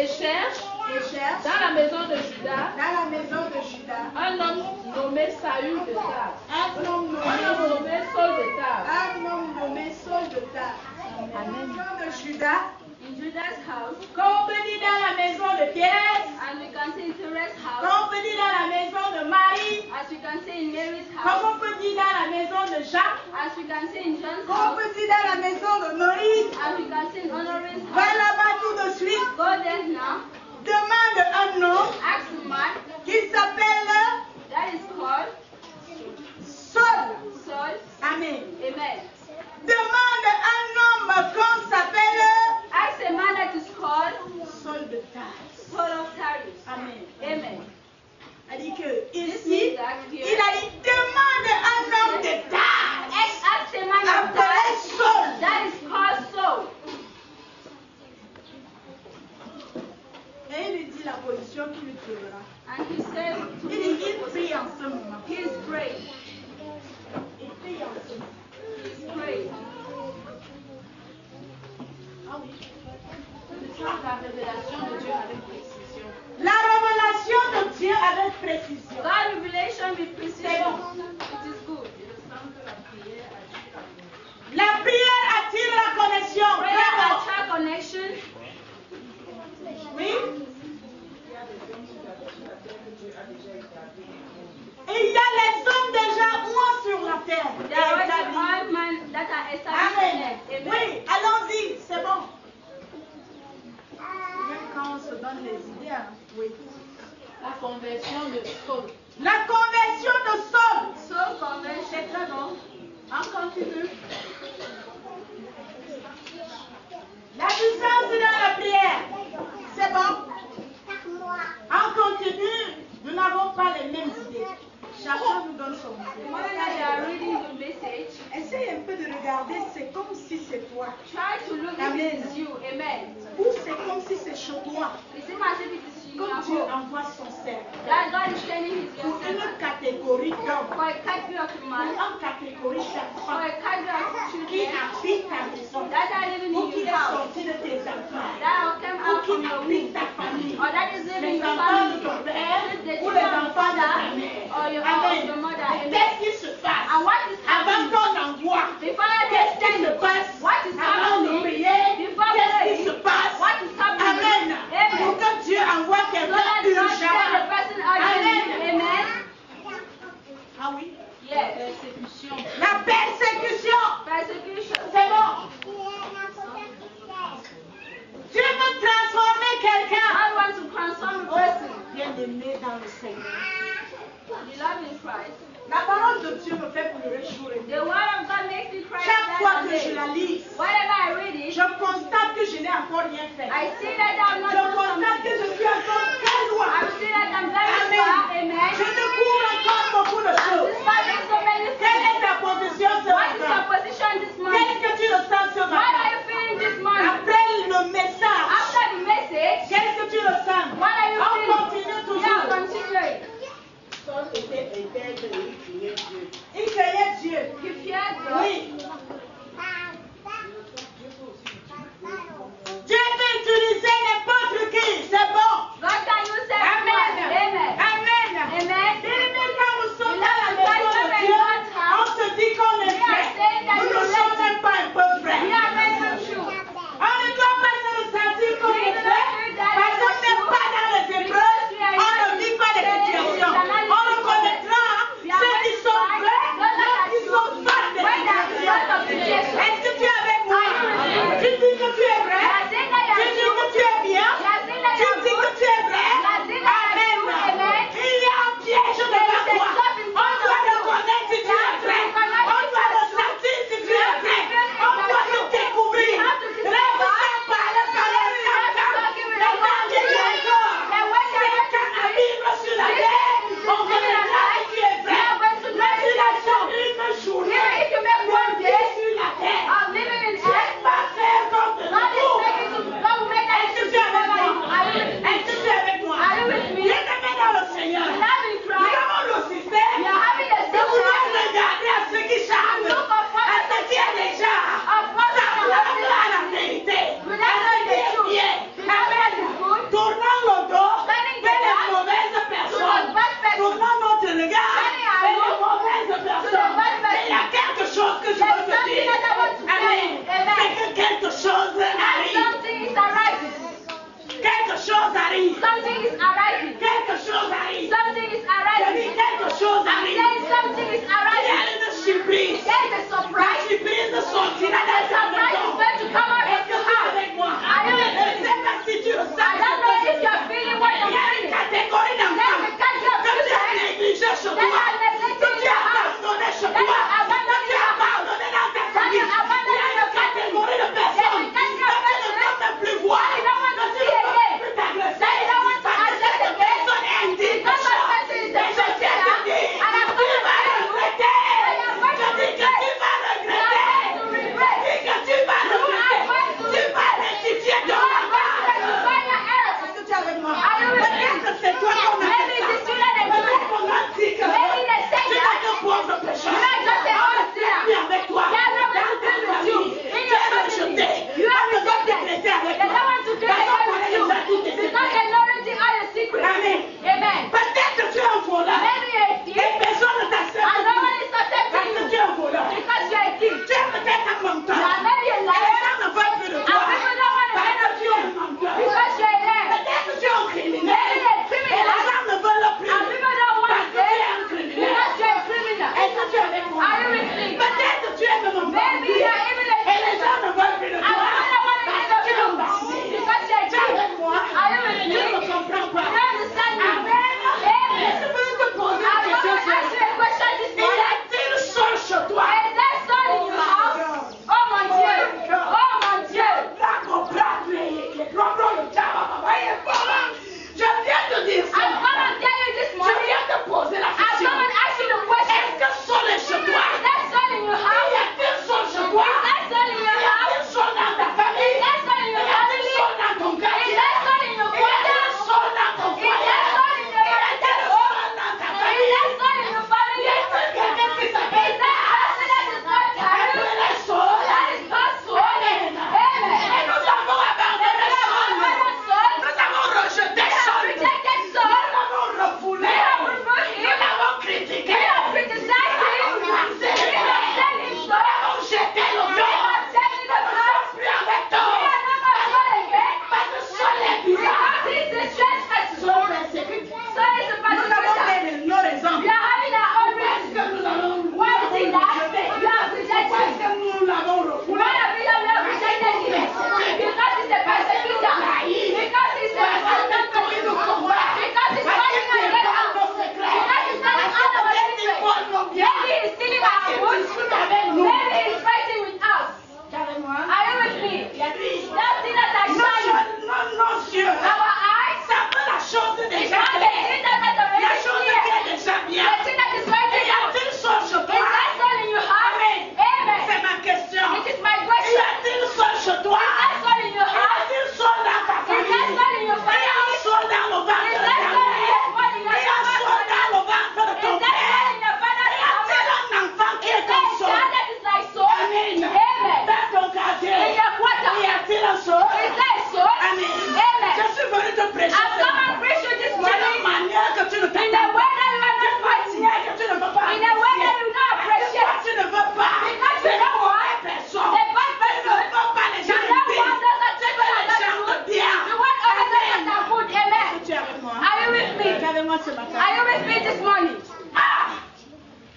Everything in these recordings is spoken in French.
Et cherche dans la maison de Juda un homme nommé Saül de Tars. Un homme nommé Saul de Tars. Amen. De Judas. In Judas' house. Quand on peut dire dans la maison de Pierre. And we can see in Sarah's house. Quand on peut dire dans la maison de Marie. As we can see in Mary's house. Comme on peut dire dans la maison de Jacques. As we can see in John's Comme on house. peut dire dans la maison de Maurice. As we can see in Honora's house. Va là-bas tout de suite. Go there now. Demande un nom. Ask a man. Qui s'appelle. That is called. Saul. Saul. Amen. Amen. Demande un homme qu'on s'appelle. Ask a man that is called. Saul de Tars. Saul of Tarsus. Amen. Amen. Il a dit que ici, il a dit demande un homme de Tars. Ask a man of Appelé Tarsus. Saul. That is called Saul. Et il lui dit la position qu'il lui trouvera. And he said to Il dit qu'il prie en ce moment. he is praying. Il prie en ce moment. He is praying. Ah oui. La révélation de Dieu avec précision. La révélation de Dieu avec précision. God revelation with precision. C'est bon. It is good. La prière attire la connexion. Prayer Bravo. attract connection. Oui. Et il y a les hommes déjà loin sur la terre. There are already Établis. all men that are established. Amen. Amen. Oui, allons-y, c'est bon. Même quand on se donne les idées, hein. Oui. La conversion de Saul. La conversion de Saul. Saul conversion. C'est très bon. On continue. La puissance dans la prière. C'est bon. On continue. Nous n'avons pas les mêmes idées. Chacun nous donne son idée. When they are reading the message, Essaye un peu de regarder, c'est comme si c'est toi. try to look if Amen. it is you. Amen. Ou c'est comme si c'est chez toi. It seems as if it is you. Comme Dieu envoie son serve. That God is sending his Pour young une servant. catégorie d'hommes. For a category of Pour man. une catégorie For d'enfants. a category of Qui children. habite ta maison. That are living Ou in qui your est house. sorti de tes enfants. That will come Ou out qui from your habite womb. ta famille. Or that is living Les in your enfants de family. ton père The ou les children of enfants de ta father mère. or your Amen. mother. Et Amen. qu'est-ce qui se passe? And what is Avant happening? qu'on envoie. Before they Qu'est-ce qui send se it, passe? what is Avant de happening? prier. Before Qu'est-ce qui praying, se passe? what is happening? Amen. Pour Amen. que Dieu envoie So quelqu'un that God send the urgent. person urgently. Amen. Ah oui. Yes. Persecution. La persécution. Persecution. C'est bon. Dieu veut transformer quelqu'un. God wants to transform a person. Bien-aimé dans le Seigneur. You love in Christ. La parole de Dieu me fait pleurer jour et nuit. The word of God makes me cry Chaque fois night que and je day. la lis, Whenever I read it, je constate que je n'ai encore rien fait. I see that I'm not Je doing constate que something. je suis encore très loin. I see that I'm very Amen. far. Amen. Je découvre encore beaucoup de I'm choses. discovering so many Quelle things. est ta position ce What is your matin? position this morning? Qu'est-ce que tu ressens ce What are matin? you feeling this morning? Après le message, After the message, qu'est-ce que tu ressens? what are you On feeling? continue Yeah, toujours. continuing. Il craignait Dieu. You fear God. Oui. Dieu peut utiliser sortira de There's ta a price maison. is going to come out Est-ce of que your tu es house. avec moi? Are you with Je me? ne sais pas si tu le sens. I don't know if you're feeling what Il y you're a une feeling. catégorie d'enfants There's a category of que tu as children négligé chez that toi, are neglected que in tu your as house. abandonné chez That toi, are que abandoned tu in as your house. abandonné dans ta That famille. are abandoned Il y a in une your family. catégorie de There's personnes a category of que tu ne persons peux même plus voir, that you don't want to que tu see ne peux again. plus t'agresser, That you don't want to parce que address cette again. personne est indigne. Because that person is a Et je tiens à te dire, and I'm tu going to vas tell you regretter. that you are going Je to dis que tu vas regretter. to regret. Je dis que tu vas regretter. Tu vas rectifier ton langage. Est-ce que tu es avec moi? Are you with me? Peut-être que c'est toi qu'on a Maybe fait it's ça. you that are doing Peut-être qu'on a dit que Maybe they say tu that. n'es qu'un pauvre pécheur. You are just a On honest ne sait sinner. plus avec toi. They are not Dans going to ta be with you. famille, In tu your es family, rejeté. you are On ne veut plus rejected. traiter avec They toi. don't want to do Parce qu'on anything connaît with you déjà toutes tes because they know already all your secrets. Amen. Amen. Peut-être que tu es un voleur. Maybe you're a Et thief personne ne t'accepte. and no one is Parce accepting que you tu es un voleur. because you're a thief. Tu es peut-être un menteur. You are maybe a Et les liar gens ne veulent plus de and toi. people don't want to Parce hear que of tu you es un menteur. because you're a liar. Peut-être que tu es un criminel. Maybe you're a Et criminal les gens ne veulent plus. and people don't want Parce to que tu es hear un criminel. because you're a criminal. Est-ce que tu es avec moi? Are you with me? Peut-être que tu es même un Maybe bandit. you're even a Et les gens ne veulent plus de and toi. people don't want to Parce hear que tu es un of you bandit. because you're a Tu es avec thief. moi? Are you with Je me? ne comprends pas. You understand me? Amen. Amen. Je veux te poser I'm une going question. to ask you a question this Y morning. a-t-il seul chez toi? Is there sun in your house? Oh mon Dieu! Oh mon Dieu! Je viens te dire ça. I'm going to tell you this Je morning. viens te poser la I'm question. going to ask you the question. Est-ce que sol est chez toi? Is there sun in your Y house? a-t-il sol chez toi? Is there sun in Y your a-t-il house? sol dans ta famille? Is there sun in Y your a-t-il family? sol dans ton Is quartier? there sun in your Y a-t-il quarter? sol dans ton Is there foyer? sun in your Y a-t-il sol dans ta Is famille? there sun in your family? Y a-t-il quelqu'un qui Is s'appelle there a person that is not tired? appelé sol? That is not sun. Amen. Amen. Et nous avons abandonné sol. Nous avons rejeté sol. Rejected Nous sun. l'avons refoulé. We have removed him. Nous l'avons critiqué. We have criticized him. Nous l'avons harcelé. We have said him Nous so. l'avons jeté le We dos. have said him Nous ne so. sommes plus avec We toi. are not going to fall again. Parce que sol est bizarre. Because he's a strange person. Sol est sécuritaire. So he's a Nous avons persecutor. fait nos raisons. We are having our own Pourquoi est-ce reasons. que nous allons Why is it that you have Pourquoi est-ce rejected que him? nous l'avons refoulé? One of you have rejected him. Because he's a persecutor. Because he's a Parce qu'il nous combat. Because he's Parce fighting qu'il against défend us. nos secrets. Because he's not Parce out of our qu'il secret. vole nos biens. Maybe he's stealing Parce our qu'il food. discute avec nous. Maybe he's fighting with us. Tu es avec moi? Are you with me? That thing that I Nos show you. yeux, nos yeux. Our eyes. Ça peut la chose It's déjà not the claire. thing that is La already chose qui clear. est déjà bien. The thing that is right Et y now. a-t-il sol chez Is toi? that sun in your house? Amen. Amen. C'est ma question. It is my Y question. a-t-il sol chez toi? Is that sun in your Y house? a-t-il sol dans ta Is famille? that sun in your Y a un family? sol dans le ventre Is de that ta sun in mère? your body? Y a un sol dans le ventre de ton Is that père? sun in your father's Y a-t-il house? un enfant qui Is est that comme a sol? child that is like soul? Amen. Amen. Dans ton quartier. In your quarter. Y a-t-il un sol? Is that a soul? Amen. Amen. Je suis venu te prêcher. I've come and preached you this D'une morning manière que tu ne in a t'attends way pas. that you are not D'une fighting. manière que tu ne veux pas In a way that apprécier. you don't appreciate. Toi, tu ne veux pas. Because Tu you ne don't veux want pas personne. the bad Tu ne person. veux pas les You gens don't bien. want those that Tu treat veux you les like gens that. de bien. You want others that are good. Amen. Tu es avec moi? Are you with me? Tu es avec moi ce matin? Are you with me this morning? Ah!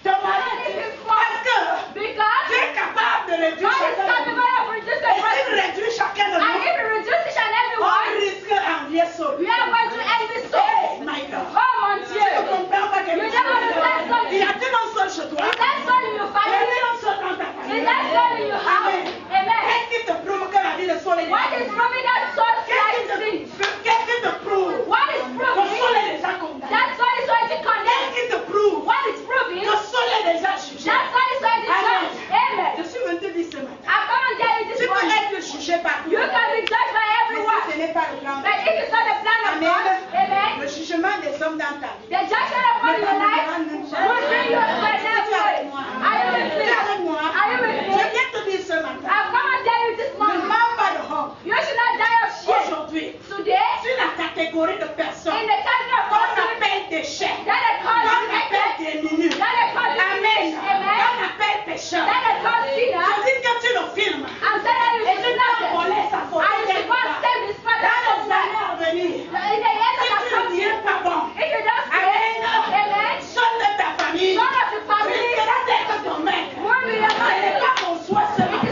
Ton mari, parce que Because tu es capable de réduire God is chacun de capable nous. of reducing Et the s'il person. réduit chacun de And nous, if you reduce each and every on one, risque d'envier Saul. we are going to end this soul. Hey, my God. Oh mon Tu Dieu. ne comprends pas quelque You chose. never understand something. Y a-t-il un sol chez toi? Is that soul in your Y family? a-t-il un sol dans ta famille? Is that soul in your house? Amen. Amen. Qu'est-ce qui te prouve que la vie de Saul est What is proving that soul Qu'est-ce slides in? qui te prouve What is que Saul proving est déjà condamné? that soul is already condemned? Qu'est-ce qui te prouve What is proving que Saul est déjà jugé? that soul is already Amen. judged? Amen. Je suis venu te dire ce matin. I come and tell you Tu this peux morning. être jugé par tout. You can be judged by Mais si everyone. ce n'est pas le plan de But if it's not the plan of Amen. God, amen, le jugement des hommes dans ta vie. the judgment upon your life will bring you to a next place. Are you with Tu me? es avec moi? Are you with Je me? viens te dire ce matin. I've come and tell you this Ne morning. mens pas de honte. You should not die of shame. Aujourd'hui, Today, sur la catégorie de personnes in the category of qu'on person appelle déchets, that are called qu'on rejected, appelle diminués, that are called Amen, diminished, amen, qu'on appelle pécheurs. that are called Je sinners, dis que tu le filmes. and say that you Et should tu not vas voler sa photo and you should quelque not part. save this Dans father's les son. années à venir, In the years si that tu are ne dis coming, pas bon, if you don't say, Amen, amen, seul de ta famille son of the family risquera d'être ton maître. will be your Ce n'est master. pas mon souhait ce It matin.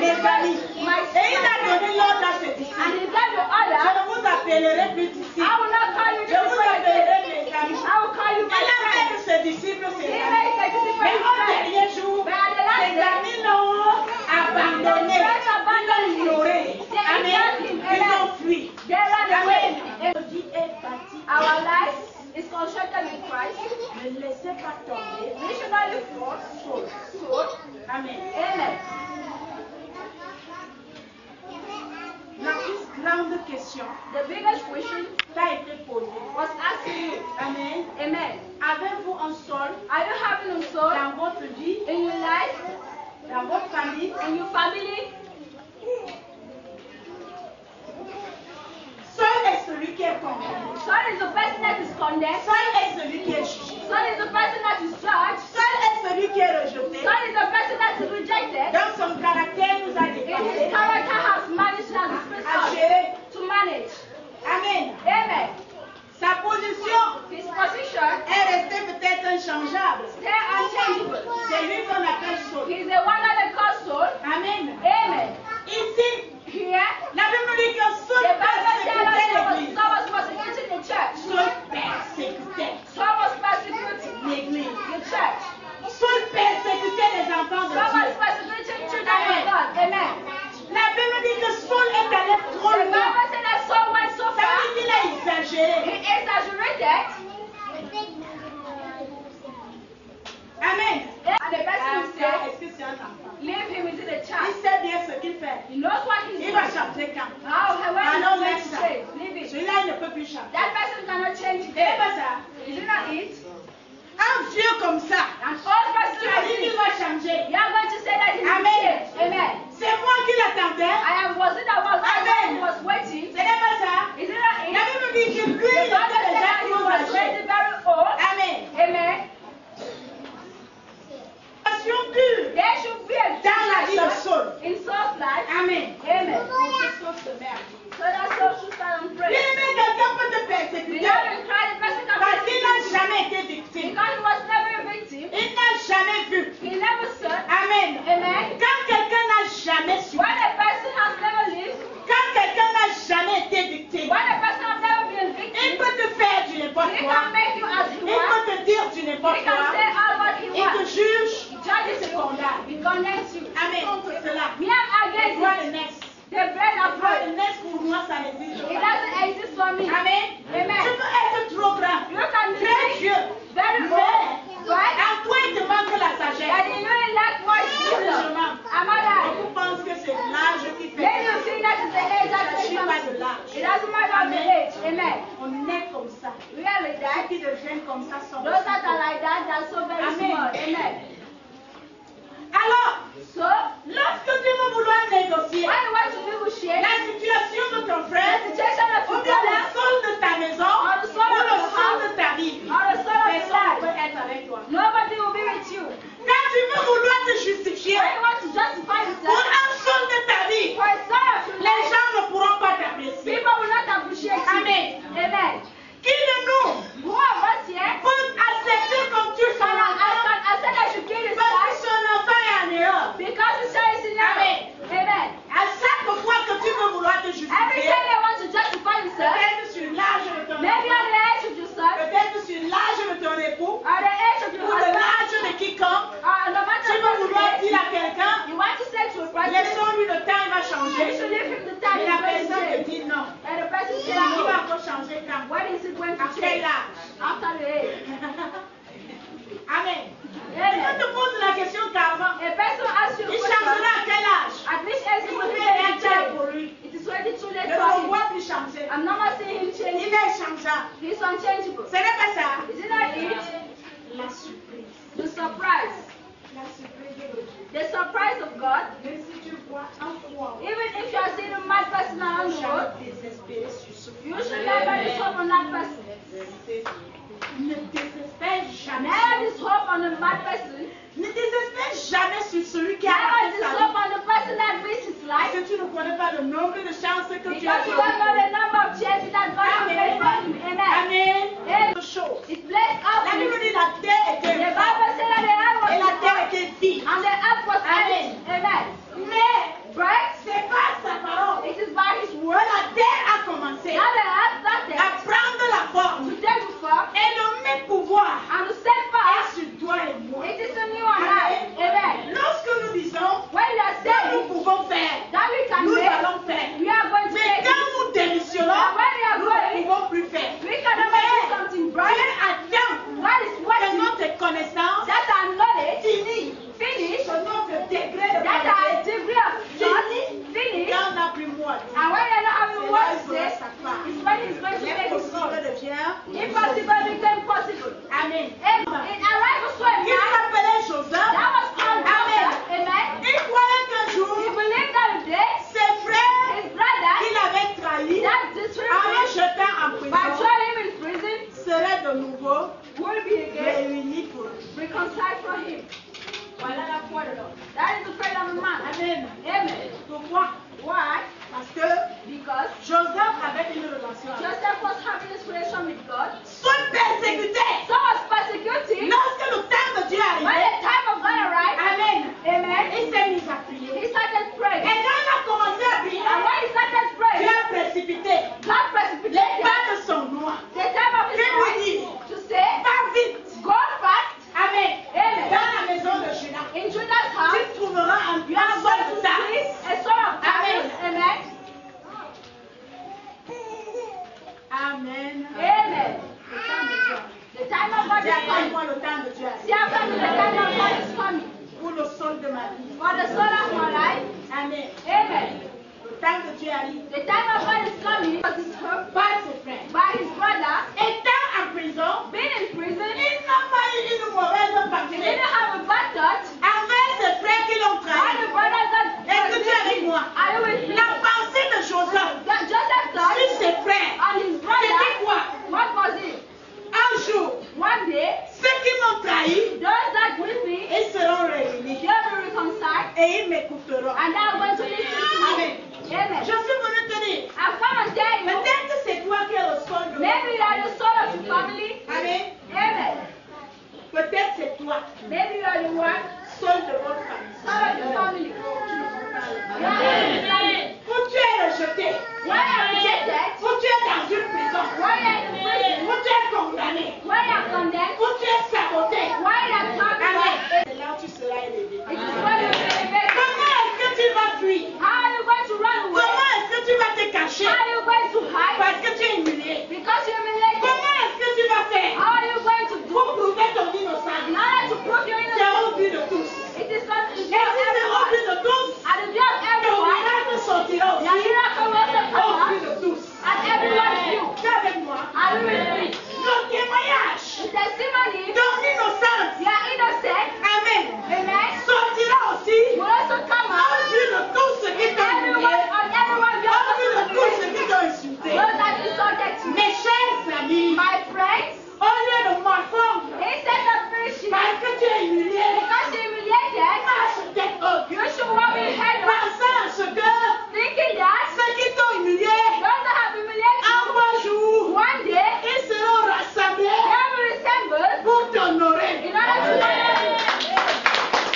mes amis. Et il a donné l'ordre à ses disciples. Je ne vous appellerai plus disciples. Je vous appellerai mes amis. Et la mère de ses disciples, c'est mais au dernier jour, ses amis l'ont abandonné. Ils l'ont ignoré. Amen. Ils ont fui. Amen. Notre vie est bâtie. Our life is constructed in Christ. Ne laissez pas tomber. We should not look for soul. Amen. Amen. La plus grande question The biggest question t'a été posée. was asked to you. Amen. Amen. Avez-vous un sol Are you having a soul dans votre vie, in your life, dans votre famille? in your family? Seul est celui qui est condamné. Son is the person that is condemned. Seul est celui qui est jugé. Son is the person that is judged. Seul est celui qui est rejeté. Son is the person that is rejected. Dans son caractère, nous a And his déclaré character has managed as a à person gérer. to manage. Amen. Amen. Sa position His position est restée peut-être inchangeable. stay unchangeable. C'est lui qu'on appelle Saul. He's the one that they call soul. Amen. Amen. Ici, Here, la Bible dit que Saul the Bible tells us persécutait that l'église. Saul was persecuting the church. Saul persécutait Saul was persecuting l'église. the church. Saul persécutait les enfants de Saul was Dieu. persecuting children of God. Amen. La Bible dit que Saul est allé trop The loin. Bible said that Saul went so Ça far. veut dire qu'il a exagéré. He exaggerated. Amen. And the person will say, Est-ce que c'est un enfant? leave him into the Il child. sait bien ce qu'il fait. He knows what he's Il doing. va chanter quand? How, when Alors he's going laisse to ça. change. Leave it. Celui-là, il ne peut plus chanter. That person cannot change Et it. pas ça. Is it not it? Un vieux comme ça. An old person Tu as like dit qu'il this. va changer. You are going to say that he will Amen. change. Amen. C'est moi qui l'attendais. Was it that was Amen. he was waiting? Ce n'est pas ça. Is it not La it? Bible dit que lui, The il Bible était said déjà that he trop was âgé. already very old. Amen. Amen. Passion pure There should be a dans la vie de change Saul. in Saul's life. Amen. Amen. Saul se met à prier. So that Saul should start and pray. Bien aimé, quelqu'un peut te The persécuter Lord in Christ, the person can parce qu'il n'a persecute you jamais été victime. because he was never a victim. Il n'a jamais vu. He never said. Amen. Amen. Quand quelqu'un n'a jamais su, When a person has never lived, quand quelqu'un n'a jamais été victime, when a person has never been a il victim, peut te faire du n'importe he quoi. can make you as he Il wants. peut te dire du He n'importe can quoi. say all what he Il te wants. juge. He judges te you. condamne. He condemns you. Amen. Contre cela. Me, I'm Et toi, against le it. next. The bread of Toi, God. le next pour moi, ça n'existe It pas. doesn't exist for me. Amen. Amen. Tu peux être trop grand, You can be très vieux, very mais old, right? à toi, il te manque la And sagesse. you don't like what you do. Am I right? Beaucoup pensent que c'est l'âge qui fait. Then you think that is the age that Ça ne takes suit pas de something. l'âge. It doesn't matter the age. Amen. On est comme ça. We are like Ceux that. qui deviennent comme ça sont Those that are like that, they're so very Amen. small. Amen. Alors, So, lorsque tu vas vouloir négocier when you want to negotiate, la situation de ton the frère, situation of ou your bien le brother, sol de ta maison, or the soul ou of le your sol house, de ta vie, or the soul of your personne ne peut life, être avec toi. nobody will be with you. Quand tu veux vouloir te justifier When you want to justify pour yourself, un sol de ta vie, for a soul of your les life, gens ne pourront pas t'apprécier. people will not appreciate you. Amen. Amen. Qui de nous Who of us here peut accepter comme tu son can enfant I said I should kill this parce que guy son enfant est en erreur? because the child is in error. Amen. Amen. À chaque fois que tu veux vouloir te Every justifier, time they want to justify themselves, peut-être sur l'âge de ton maybe enfant, on the age of your son, peut-être sur l'âge de ton époux, or the age of ou your de husband, l'âge de quiconque, or no matter tu veux vouloir what dire à quelqu'un, you want to say to a person, laissons-lui le temps, il va you changer. should leave him the time Mais he's la going to personne te change. dit non. And the person Il says, va no. encore changer quand? When is it going to À quel change? âge? After the age. Amen. Amen. Je te pose la question carrément. A person asks you a Il question, changera à quel âge? at which age Il will faut he bien change? être pour lui. It is already too late Je ne for le him. vois plus changer. I'm not seeing him change. Il est changeable. He's unchangeable. Ce n'est pas ça. Is it not it? La surprise. The surprise. La surprise de Dieu. The surprise of God. Même si tu vois un fou en Even if you are seeing a mad person around the road, jamais désespéré sur ce fou. you should never lose hope on that person. Ne désespère jamais. Never lose hope on a mad person. Ne désespère jamais sur celui qui a Never raté lose sa hope vie. on the person that risks his Parce life. que tu ne connais pas le nombre de chances que tu as Because you don't know the number of chances that God has made for him. Amen. Amen. Amen. Chose. It's blessed La out. Bible dit la terre The était Bible said that the earth was et la terre full était vide. and the earth was Amen. empty. Amen. Mais But reconciled for him. Voilà la foi de l'homme. That is the faith of a man. Amen. Amen. Pourquoi? Why? Parce que Because Joseph avait une relation avec Joseph was having this relation with God. son persécuté. So was persecuting. Lorsque le temps de Dieu When arrivait, the time of God arrived, Amen. amen, Il s'est mis à prier. he started praying. Et quand il a commencé à prier, And when he started Dieu praying, a précipité God les precipitated pas de son noix. the time of his Dieu lui life dit, to say, va vite. go fast. Amen. Amen. Dans la maison de Judas, In Judah's house, tu trouveras un you are going to soldat. see a son of David. Amen. Amen. Amen. Le temps de Dieu. The time of God Dis is après coming. moi, le temps de Dieu. See after me, the time of God is coming. Pour le sol de ma vie. For the son of my life. Amen. Amen. Le temps de Dieu arrive. The time of God is coming because it's hurt Par ses frères. by his brother Étant en prison, being in prison. il n'a pas eu une mauvaise He pensée didn't have a bad thought. avec ses frères qui l'ont All trahi. the brothers that Écoutez avec moi. are you with me? La pensée de Joseph That Joseph thought sur ses frères, and his brother, c'était quoi? what was it? Un jour, One day, ceux qui m'ont trahi, those that with me, ils seront réunis they will reconcile et ils m'écouteront. and they are going to listen to Amen. me. Amen. Je suis venu te dire, I've come and tell you, peut-être que c'est toi qui es le sol de maybe you are the soul of the family. Amen. Amen. Peut-être c'est toi, Maybe you are the one, sol de votre famille. soul of the family. Amen. Où tu es rejeté, Why are you rejected? où tu es dans une prison, Why are you in prison? où tu es condamné, Why are you condemned? où tu es saboté. Why are you talking Amen. about? C'est là où tu seras élevé. It is what you will be. Comment est-ce que tu vas fuir? How are you going to run away? Comment est-ce que tu vas te cacher? How are you going to hide? Parce que tu es humilié. Because you're humiliated. Comment est-ce que tu vas faire How are you going to do? pour prouver ton innocence? In order to prove your C'est innocence, au vu de tous. it is not in Et view of si c'est au vu everyone. de tous, At the view of ton everyone, miracle sortira your aussi miracle will also au come vu out. de tous. At everyone's view. Tu es avec moi? Are you with me? Le témoignage The testimony, ton innocence, your innocent, Amen, amen, sortira aussi will also come au out. vu de tous ceux qui t'ont Everyone, humilié, on everyone, you au vu de tous also ceux qui t'ont insulté. those that insulted you. Mes chers amis, My friends, au lieu de morfondre, instead of finishing, parce que tu es humilié, because you're humiliated, marche tête haute. you should walk with head up, Pensant à ce que thinking that ceux qui t'ont humilié, those that have humiliated un you, bon jour, one day, ils seront rassemblés they will resemble pour t'honorer. in order to honor you.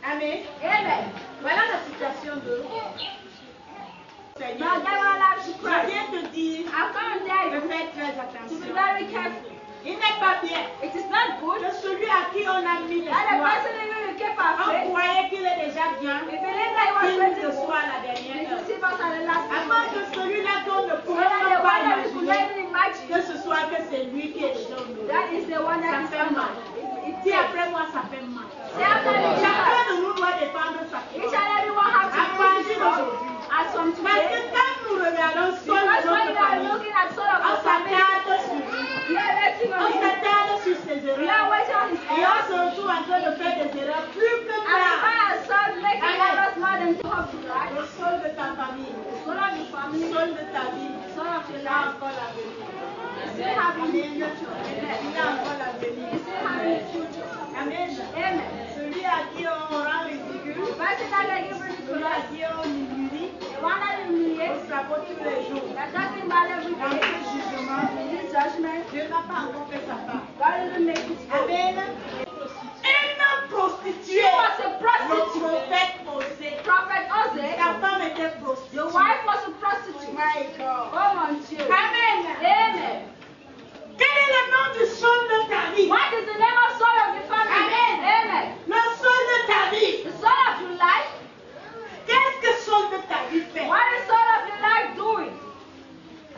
Amen. Amen. Voilà la situation de Now Seigneur. get our lives to Je Christ. viens te dire I've come and tell de you faire très to be attention. very careful. Il n'est pas bien It is not good que celui à qui on a mis that the l'espoir, person in whom you keep our on faith, croyait qu'il est déjà bien, we believe that he was qu'il ready nous to soit à la dernière heure. receive us at the last Avant moment. que celui-là qu'on ne So pourrait that the même pas one that we could not imaginer, even imagine, que ce soit que c'est lui qui est déjà honoré. that is the one that Ça is fait mal. honored. It Si takes. après moi ça fait mal. See, after the Chacun de nous doit défendre sa each foi. and every one have to À do partir this d'aujourd'hui. as from Parce que today. quand nous regardons seul Because when notre you are famille, looking at sort of on the family, s'attarde sur lui. we are waiting On on him. s'attarde sur ses We are erreurs. waiting on his Et on errors. se retrouve en train de faire des erreurs plus que And we graves. find ourselves making Amen. errors more than to have to right. Le sol de ta famille, Sort of the le family, sol de ta vie, sort of your il y a life. encore l'avenir. You still having the future. Amen. Il y a encore l'avenir. You still having the future. Amen. Amen. Celui à qui on rend ridicule, The person that they give celui à ridiculous, qui on humilie, the one that on humiliates, sabote tous les jours. that talking about every Dans day, ce jugement, in this judgment, Dieu n'a pas encore fait sa part. God doesn't make it good. Amen. Une prostituée, She was a le prostitute. prophète Osée. Prophet Sa Ozzy, femme était the prostituée. wife was a prostitute. My God. Oh mon Dieu. Amen. Amen. Quel est le nom du sol de ta vie? What is the name of soul of the family? Amen. Amen. Le sol de ta vie. The soul of your life. Qu'est-ce que sol de ta vie fait? What is soul of your life doing?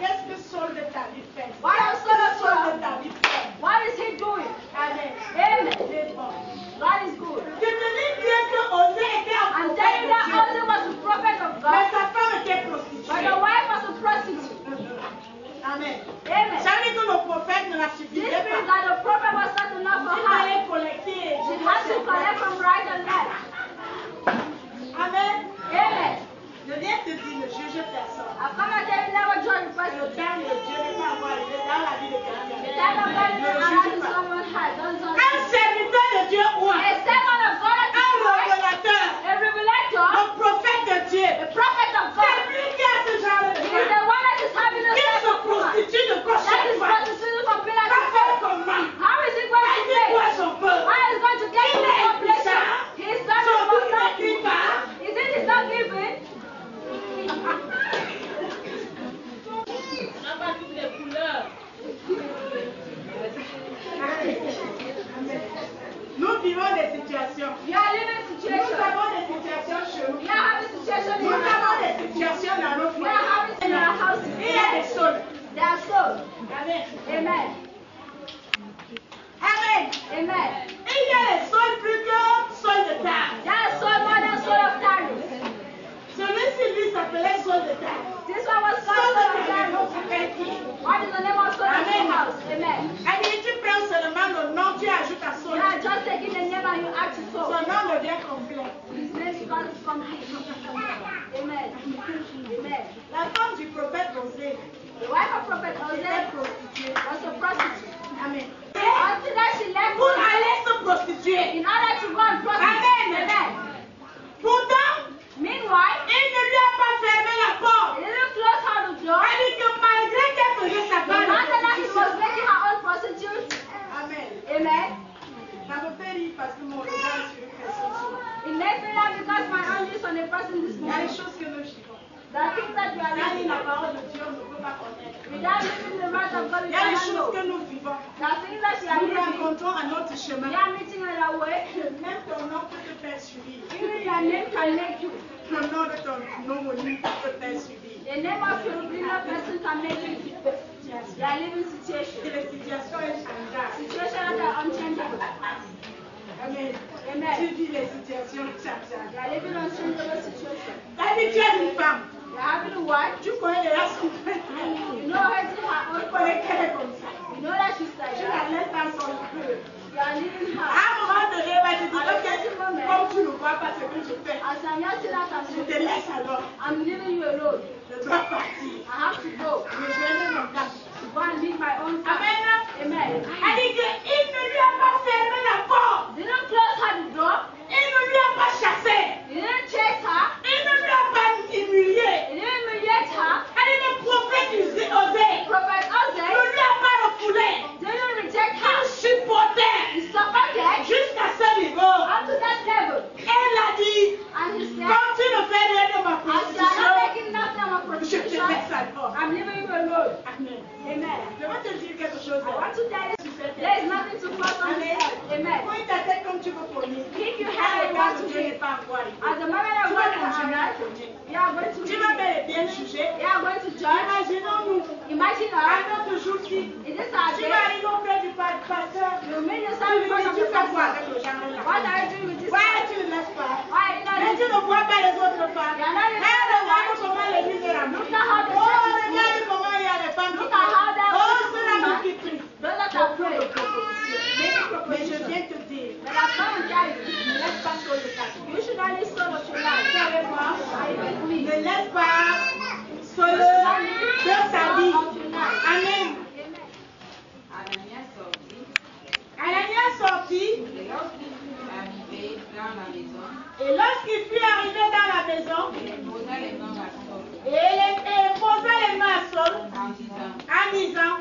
Qu'est-ce que sol de ta vie fait? What Qu'est-ce is que sol sol of de ta vie fait? What is he doing? Amen. Amen. Il est bon. God is good. Je te dis bien que Osée était un I'm prophète telling you that de Dieu. Ozzy was a prophet of Mais God, sa femme était but prostituée. the wife was a prostitute. Amen. Amen. Amen. Amen. Il y a les sols plus que sols de terre. That soul more than soul of darkness. Celui-ci lui s'appelait sol de terre. This one was Sol called de soul of terre, darkness. s'appelle qui? What is the name of soul of Amen. the house? Amen. Elle dit, tu prends seulement le nom, tu ajoutes à sol. You are just taking the name and you add to soul. Son nom devient complet. His name becomes complete. Amen. Amen. La femme du prophète Osée The wife of Prophet était Hosea prostituée. was a prostitute. Amen. Until that she left Pour aller se prostituer. in order to go and prostitute. Amen. Amen. Pourtant, Meanwhile, il ne lui a pas fermé la porte. he didn't close her the door. Elle dit que malgré qu'elle faisait sa No part de matter that she was prostitution. making her own prostitute. Amen. Amen. Ça me fait rire parce que mon regard est sur une personne souvent. It makes me laugh because my own is on a person this Il y a des morning. choses que nous vivons. The things that we are Là, living la parole de Dieu, on ne peut pas connaître. without living the wrath of God, we Il y a des cannot choses que know. nous vivons. The things that we are Nous living, rencontrons à notre chemin. we are meeting on our way. Même ton nom peut te faire suivre. Even your name can make you. Le nom de ton homonyme peut te faire suivre. The name of your real person can make you. You are living situation. Et les situations sont changeables. Situations that are unchangeable. Amen. Amen. Tu vis les situations You changeables. are living in unchangeable situation. Elle dit, tu es une femme. You are having a wife. Tu connais déjà son frère. You know her to her Tu own. connais qu'elle est comme ça. You know that she's like Tu la that. laisses dans son cœur. You are living À her. un moment donné, elle va te dire, ok, comme tu ne vois pas ce que je fais, As I'm yelling at her, je te laisse alors. I'm leaving you alone. Je dois partir. I have to go. Je vais mon camp. To go and leave my own family. Amen. Amen. Elle dit qu'il ne lui a pas fermé la porte. They don't close her the door. Il ne lui a pas chassé. They didn't chase her. Il ne lui a pas humilié. They didn't humiliate her. Elle dit le prophète Osée Prophet ne Hosea, lui a pas refoulé. they didn't reject Il her. supportait He supported jusqu'à ce niveau. up to that level. Elle a dit, And he said, comme tu ne fais rien de ma as you are not prostitution, taking nothing of my je te protection, laisse alors. I'm leaving you alone. Amen. Amen. Je vais te dire quelque chose. I want to tell you, there is nothing to force on this earth. Amen. Point ta tête comme tu veux pogner. If you have a want to Dieu n'est give, pas encore arrivé. as the moment of Tu God vas is continuer à arrived, cogner. we are going to Tu vas bel et bien juger. we are going to judge. Imaginons-nous, Imagine à us, notre jour-ci, in this our tu day, vas arriver auprès du pasteur. you meet Tu yourself in lui front dis, of tu the fais quoi pastor. avec le genre là? What are you doing with this Ouais, man? tu ne le laisses pas. Why are you not Mais tu listening? ne vois pas les autres femmes. You are not listening Hey, to the regarde wife. comment l'église est remplie. Look at how the Oh, church is regarde full. comment il y a des femmes qui Look at how that Oh, is c'est la full. vie qui prie. Don't let her pray. Mais je viens te dire, But I've come and tell you, ne laisse pas sur le tas. you should not listen to your life. Tu es avec moi? Are you with me? Ne laisse pas seul de sa vie. Amen. Ananias sortit. Et lorsqu'il fut arrivé dans la maison, il posa les mains à Saul en disant,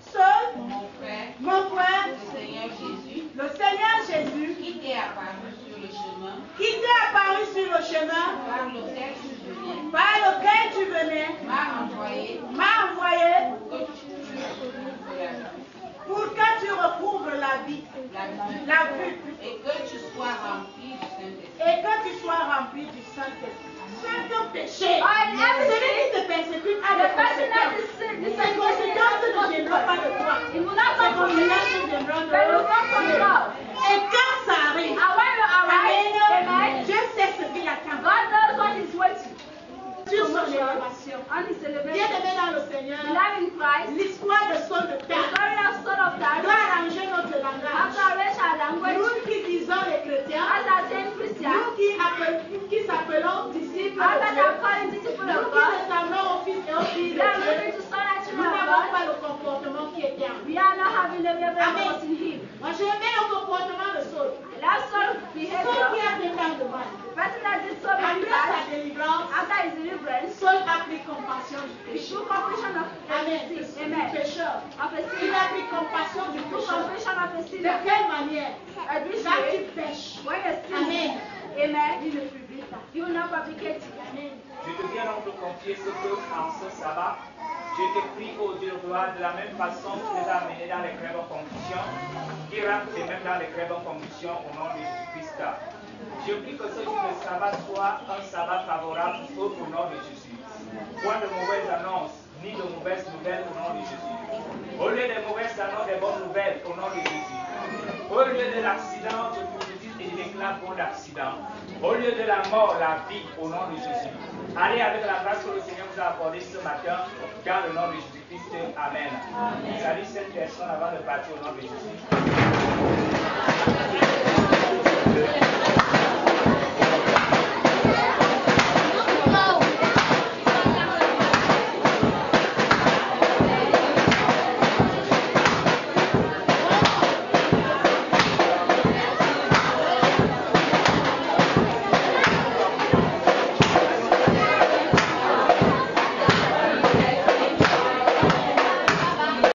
Saul, mon frère, le Seigneur Jésus, Qui t'est apparu sur le chemin, qui t'est apparu sur le chemin par lequel tu venais, par lequel tu venais, m'a envoyé m'a envoyé pour que tu recouvres pour que tu recouvres la vie, la vie, la vue, et que tu sois rempli du Saint-Esprit. et que tu sois rempli du Saint-Esprit. C'est un péché. Oh, and Celui qui te persécute a The des person that conséquences. is sick, the Les conséquences ne viendront pas de toi. It will not Les come from you, conséquences viendront de but it will come from Dieu. God. Et quand ça arrive, And when you arrive, amen, Dieu sait ce qu'il attend. God knows what is waiting. Sur son élévation. On his Bien celebration. aimé dans le Seigneur, Beloved in Christ, l'histoire de Saul de the Tarse story of Son of doit God, arranger notre langage. after arrange our language, Nous qui disons les chrétiens, as our saying Christian, nous qui s'appelons disciples as de that Dieu, are calling disciples nous of qui God, ressemblons aux fils et aux filles we de are Dieu, looking to son and nous children of n'avons God. pas le comportement qui était en nous. We are not having the behavior that Amen. was in him. Moi, j'aimais le comportement de Saul. That sort of Saul qui behavior, a fait tant de mal. the person that did so many Après sa bad, délivrance, after his deliverance, Saul a pris compassion du he péché. took compassion of Amen. sin. Du Amen. pécheur. Of a Il sinner. a pris compassion du Took pécheur. compassion of a De sinner. quelle manière? At which Quand tu way, pêches, when you Amen, sin, amen, il ne publie pas. you will not fabricate it. Amen. Je te viens donc de confier ce que, en ce sabbat, je te prie, ô Dieu roi, de la même façon que tu les as amenés dans les crèves en condition, qui rentrent de même dans les crèves en condition au nom de Jésus-Christ. Je prie que ce jour de sabbat soit un sabbat favorable au nom de Jésus. Point de mauvaises annonces, ni de mauvaises nouvelles au nom de Jésus. Au lieu de bonnes nouvelles au nom de Jésus. Au lieu de l'accident, je vous dis et je déclare bon accident. Au lieu de la mort, la vie au nom de Jésus. Allez avec la grâce que le Seigneur vous a accordée ce matin, dans le nom de Jésus-Christ. Amen. Salut cette personne avant de partir au nom de Jésus.